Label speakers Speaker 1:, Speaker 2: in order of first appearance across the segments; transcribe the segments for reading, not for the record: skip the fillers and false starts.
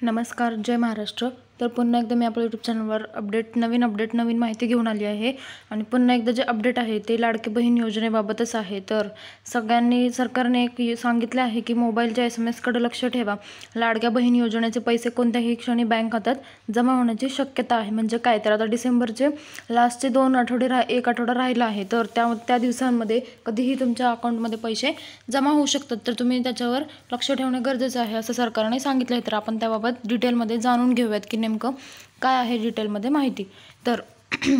Speaker 1: नमस्कार, जय महाराष्ट्र. तर पुन्हा एकदा मी आपल्या यूट्यूब चॅनलवर नवीन माहिती घेऊन आली आहे. आणि पुन्हा एकदा जे अपडेट आहे ते लाडकी बहीण योजनेबाबतच आहे. तर सरकारने एक सांगितले आहे की मोबाईलच्या SMS-कडे लक्ष ठेवा. लाडक्या बहीण योजनेचे पैसे कोणत्याही क्षणी बँक खात्यात जमा होण्याची शक्यता आहे. म्हणजे काय, तर आता डिसेंबरचे लास्टचे 2 आठवडे एक आठवडा राहिला आहे. तर त्या दिवसांमध्ये कधीही तुमच्या अकाउंटमध्ये पैसे जमा होऊ शकतात. तर तुम्ही त्याच्यावर लक्ष ठेवणे गरजेचं आहे असं सरकारने सांगितलं आहे. तर आपण त्याबाबत डिटेलमध्ये जाणून घेऊयात की नेमकं काय आहे डिटेलमध्ये माहिती. तर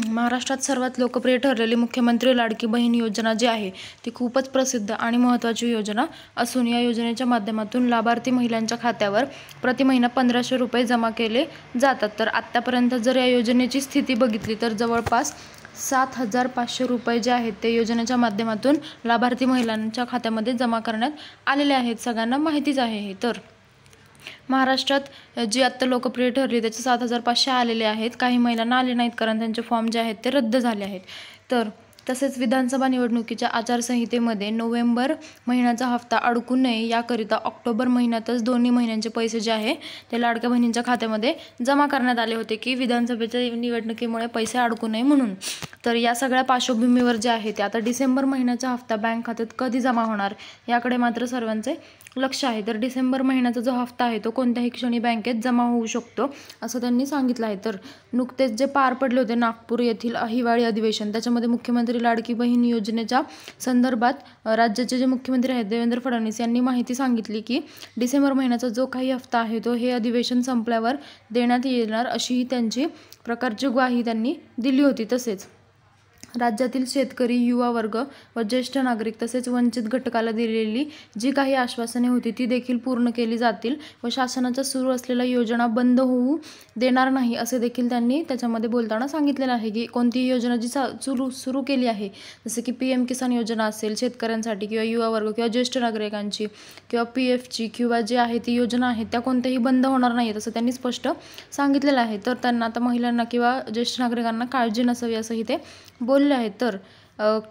Speaker 1: महाराष्ट्रात सर्वात लोकप्रिय ठरलेली मुख्यमंत्री लाडकी बहीण योजना जी आहे ती खूपच प्रसिद्ध आणि महत्त्वाची योजना असून या योजनेच्या माध्यमातून लाभार्थी महिलांच्या खात्यावर प्रति महिना 1500 रुपये जमा केले जातात. तर आत्तापर्यंत जर या योजनेची स्थिती बघितली तर जवळपास 7,500 रुपये जे आहेत ते योजनेच्या माध्यमातून लाभार्थी महिलांच्या खात्यामध्ये जमा करण्यात आलेले आहेत. सगळ्यांना माहितीच आहे हे. तर महाराष्ट्रात जी आत्ता लोकप्रिय ठरली त्याचे 7,500 आलेले आहेत. काही महिलांना आले नाहीत कारण त्यांचे फॉर्म जे आहेत ते रद्द झाले आहेत. तर तसेच विधानसभा निवडणुकीच्या आचारसंहितेमध्ये नोव्हेंबर महिन्याचा हप्ता अडकू नये याकरिता ऑक्टोबर महिन्यातच दोन्ही महिन्यांचे पैसे जे आहे ते लाडक्या बहिणींच्या खात्यामध्ये जमा करण्यात आले होते की विधानसभेच्या निवडणुकीमुळे पैसे अडकू नये म्हणून. तर या सगळ्या पार्श्वभूमीवर जे आहे ते आता डिसेंबर महिन्याचा हप्ता बँक खात्यात कधी जमा होणार याकडे मात्र सर्वांचे लक्ष आहे. तर डिसेंबर महिन्याचा जो हप्ता आहे तो कोणत्याही क्षणी बँकेत जमा होऊ शकतो असं त्यांनी सांगितलं आहे. तर नुकतेच जे पार पडले होते नागपूर येथील हिवाळी अधिवेशन त्याच्यामध्ये मुख्यमंत्री लाडकी बहीण योजनेच्या संदर्भात राज्याचे जे मुख्यमंत्री आहेत देवेंद्र फडणवीस यांनी माहिती सांगितली की डिसेंबर महिन्याचा जो काही हप्ता आहे तो हे अधिवेशन संपल्यावर देण्यात येणार अशी त्यांची प्रकारची ग्वाही त्यांनी दिली होती. तसेच राज्यातील शेतकरी, युवा वर्ग व ज्येष्ठ नागरिक तसेच वंचित घटकाला दिलेली जी काही आश्वासने होती ती देखील पूर्ण केली जातील व शासनाच्या सुरू असलेल्या योजना बंद होऊ देणार नाही असे देखील त्यांनी त्याच्यामध्ये बोलताना सांगितलेलं आहे की कोणतीही योजना जी सुरू केली आहे जसे की PM किसान योजना असेल शेतकऱ्यांसाठी किंवा युवा वर्ग किंवा ज्येष्ठ नागरिकांची किंवा PFची किंवा जे आहे ती योजना आहे त्या कोणत्याही बंद होणार नाही असं त्यांनी स्पष्ट सांगितलेलं आहे. तर त्यांना आता महिलांना किंवा ज्येष्ठ नागरिकांना काळजी नसावी असंही ते बोलले आहेत. तर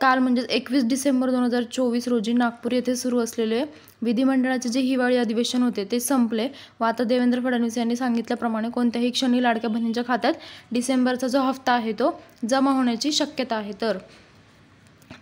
Speaker 1: काल म्हणजे 21 डिसेंबर 2024 रोजी नागपूर येथे सुरू असलेले विधिमंडळाचे जे हिवाळी अधिवेशन होते ते संपले व आता देवेंद्र फडणवीस यांनी सांगितल्याप्रमाणे कोणत्याही क्षणी लाडक्या बहिणींच्या खात्यात डिसेंबरचा जो हप्ता आहे तो जमा होण्याची शक्यता आहे. तर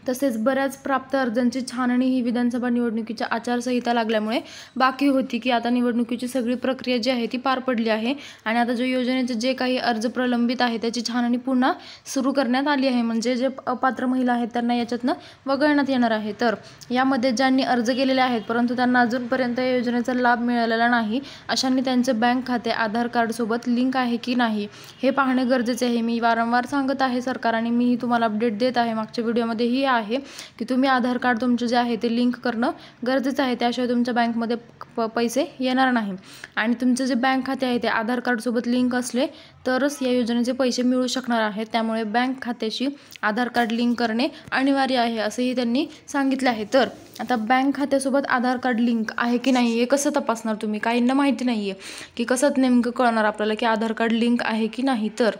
Speaker 1: तसेच बऱ्याच प्राप्त अर्जांची छाननी ही विधानसभा निवडणुकीच्या आचारसंहिता लागल्यामुळे बाकी होती की आता निवडणुकीची सगळी प्रक्रिया जी आहे ती पार पडली आहे आणि आता जो योजनेचे जे काही अर्ज प्रलंबित आहे त्याची छाननी पुन्हा सुरू करण्यात आली आहे. म्हणजे जे अपात्र महिला आहेत त्यांना याच्यातनं वगळण्यात येणार आहे. तर यामध्ये ज्यांनी अर्ज केलेले आहेत परंतु त्यांना अजूनपर्यंत या योजनेचा लाभ मिळालेला नाही अशांनी त्यांचे बँक खाते आधार कार्डसोबत लिंक आहे की नाही हे पाहणे गरजेचे आहे. मी वारंवार सांगत आहे सरकार आणि मीही तुम्हाला अपडेट देत आहे मागच्या व्हिडिओमध्येही आहे की तुम्ही आधार कार्ड तुमचे जे आहे ते लिंक करणं गरजेचं आहे. त्याशिवाय तुमच्या बँकमध्ये पैसे येणार नाही आणि तुमचे जे बँक खाते आहे ते आधार कार्डसोबत लिंक असले तरच या योजनेचे पैसे मिळू शकणार आहेत. त्यामुळे बँक खात्याशी आधार कार्ड लिंक करणे अनिवार्य आहे असेही त्यांनी सांगितले आहे. तर आता बँक खात्यासोबत आधार कार्ड लिंक आहे की नाही हे कसं तपासणार तुम्ही? काहींना माहिती नाही आहे की कसं नेमकं कळणार आपल्याला की आधार कार्ड लिंक आहे की नाही. तर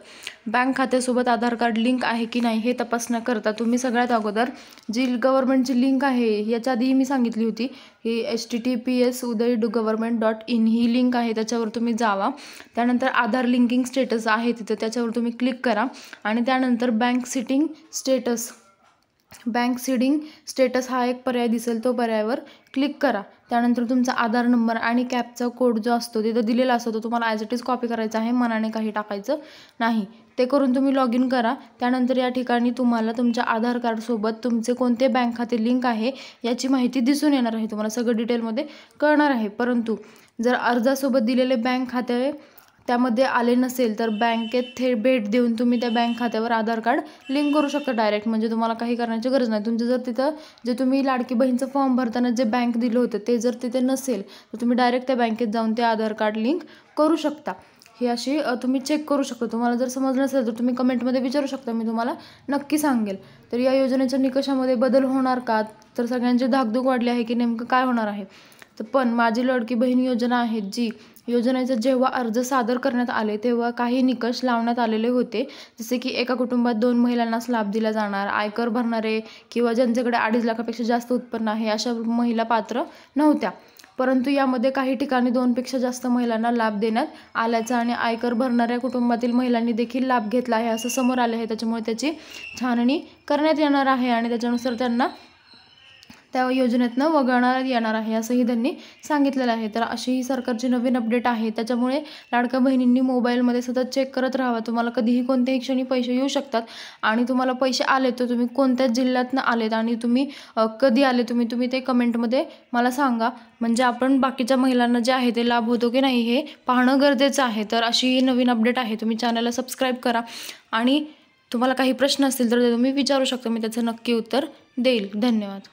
Speaker 1: बँक खात्यासोबत आधार कार्ड लिंक आहे की नाही हे तपासण्याकरता तुम्ही सगळ्यात अगोदर जी गव्हर्नमेंटची लिंक आहे याच्या आधीही मी सांगितली होती ही https://udaid.government.in ही लिंक आहे त्याच्यावर तुम्ही जावा. त्यानंतर आधार लिंकिंग स्टेटस आहे तिथं त्याच्यावर तुम्ही क्लिक करा आणि त्यानंतर बँक सीडिंग स्टेटस हा एक पर्याय दिसेल तो पर्यायावर क्लिक करा. त्यानंतर तुमचा आधार नंबर आणि कॅपचा कोड जो असतो तिथं दिलेला असतो तो तुम्हाला ॲज इट इज कॉपी करायचा आहे, मनाने काही टाकायचं नाही. ते करून तुम्ही लॉग इन करा. त्यानंतर या ठिकाणी तुम्हाला तुमच्या आधार कार्डसोबत तुमचे कोणते बँक खाते लिंक आहे याची माहिती दिसून येणार आहे. तुम्हाला सगळं डिटेलमध्ये कळणार आहे. परंतु जर अर्जासोबत दिलेले बँक खाते त्यामध्ये आले नसेल तर बँकेत थेट भेट देऊन तुम्ही त्या बँक खात्यावर आधार कार्ड लिंक करू शकता डायरेक्ट. म्हणजे तुम्हाला काही करण्याची गरज नाही. तुमचं जर तिथं जे तुम्ही लाडकी बहीणचं फॉर्म भरताना जे बँक दिलं होतं ते जर तिथे नसेल तर तुम्ही डायरेक्ट त्या बँकेत जाऊन ते आधार कार्ड लिंक करू शकता. ही अशी तुम्ही चेक करू शकता. तुम्हाला जर समजलं नसेल तर तुम्ही कमेंटमध्ये विचारू शकता, मी तुम्हाला नक्की सांगेल. तर या योजनेच्या निकषामध्ये बदल होणार का? तर सगळ्यांची धाकधूक वाढली आहे की नेमकं काय होणार आहे. तर पण माझी लाडकी बहीण योजना आहे जी योजनेचे जेव्हा अर्ज सादर करण्यात आले तेव्हा काही निकष लावण्यात आलेले होते. जसे की एका कुटुंबात 2 महिलांनाच लाभ दिला जाणार, आयकर भरणारे किंवा ज्यांच्याकडे 2.5 लाखापेक्षा जास्त उत्पन्न आहे अशा महिला पात्र नव्हत्या. परंतु यामध्ये काही ठिकाणी 2पेक्षा जास्त महिलांना लाभ देण्यात आल्याचा आणि आयकर भरणाऱ्या कुटुंबातील महिलांनी देखील लाभ घेतला आहे असं समोर आले आहे। त्याच्यामुळे त्याची छाननी करण्यात येणार आहे आणि त्याच्यानुसार त्यांना त्या योजनेतनं वगळण्यात येणार आहे असंही त्यांनी सांगितलेलं आहे। तर अशी ही सरकारची नवीन अपडेट आहे। त्याच्यामुळे लाडक्या बहिणींनी मोबाईलमध्ये सतत चेक करत राहावा। तुम्हाला कधीही कोणत्याही क्षणी पैसे येऊ शकतात आणि तुम्हाला पैसे आले तर तुम्ही कोणत्या जिल्ह्यातनं आलेत आणि तुम्ही कधी आले तुम्ही ते कमेंटमध्ये मला सांगा, म्हणजे आपण बाकीच्या महिलांना जे आहे ते लाभ होतो की नाही हे पाहणं गरजेचं आहे। तर अशी ही नवीन अपडेट आहे। तुम्ही चॅनलला सबस्क्राईब करा आणि तुम्हाला काही प्रश्न असतील तर ते तुम्ही विचारू शकता, मी त्याचं नक्की उत्तर देईल। धन्यवाद।